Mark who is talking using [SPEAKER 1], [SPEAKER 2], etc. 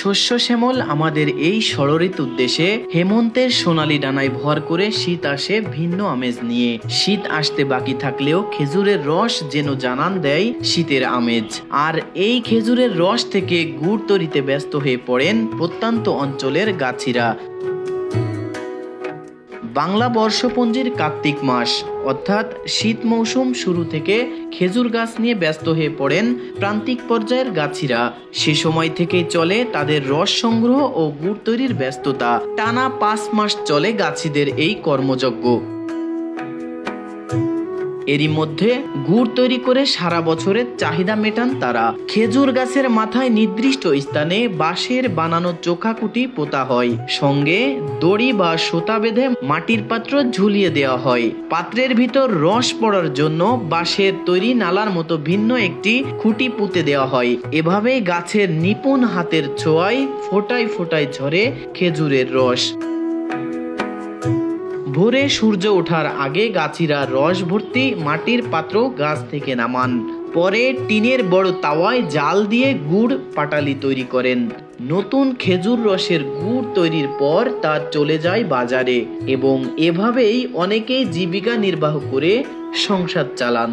[SPEAKER 1] শস্য শ্যামল আমাদের এই ষড়ঋতুর দেশে হেমন্তের সোনালী ডানায় ভর করে শীত আসে ভিন্ন আমেজ নিয়ে। শীত আসতে বাকি থাকলেও খেজুরের রস যেন জানান দেয় শীতের আমেজ। আর এই খেজুরের রস থেকে গুড় তৈরিতে ব্যস্ত হয়ে পড়েন প্রত্যন্ত অঞ্চলের গাছিরা। বাংলা বর্ষপঞ্জির কার্তিক মাস অর্থাৎ শীত মৌসুম শুরু থেকে খেজুর গাছ নিয়ে ব্যস্ত হয়ে পড়েন প্রান্তিক পর্যায়ের গাছিরা। সে সময় থেকেই চলে তাদের রস সংগ্রহ ও গুড় তৈরির ব্যস্ততা। টানা 5 মাস চলে গাছিদের এই কর্মযজ্ঞ। এরই মধ্যে গুড় তৈরি করে সারা বছরের চাহিদা মেটান তারা। খেজুর গাছের মাথায় নির্দিষ্ট স্থানে বাঁশের বানানো চোখাকুটি পোতা হয়, সঙ্গে দড়ি বা সুতা বেঁধে মাটির পাত্র ঝুলিয়ে দেওয়া হয়। পাত্রের ভিতর রস পড়ার জন্য বাঁশের তৈরি নালার মতো ভিন্ন একটি খুঁটি পুঁতে দেওয়া হয়। এভাবেই গাছের নিপুণ হাতের ছোঁয়ায় ফোঁটায় ফোঁটায় ঝরে খেজুরের রস। ভোরে সূর্য ওঠার আগে গাছিরা রস ভর্তি মাটির পাত্র গাছ থেকে নামান। পরে টিনের বড় তাওয়ায় জাল দিয়ে গুড় পাটালি তৈরি করেন। নতুন খেজুর রসের গুড় তৈরির পর তা চলে যায় বাজারে এবং এভাবেই অনেকেই জীবিকা নির্বাহ করে সংসার চালান।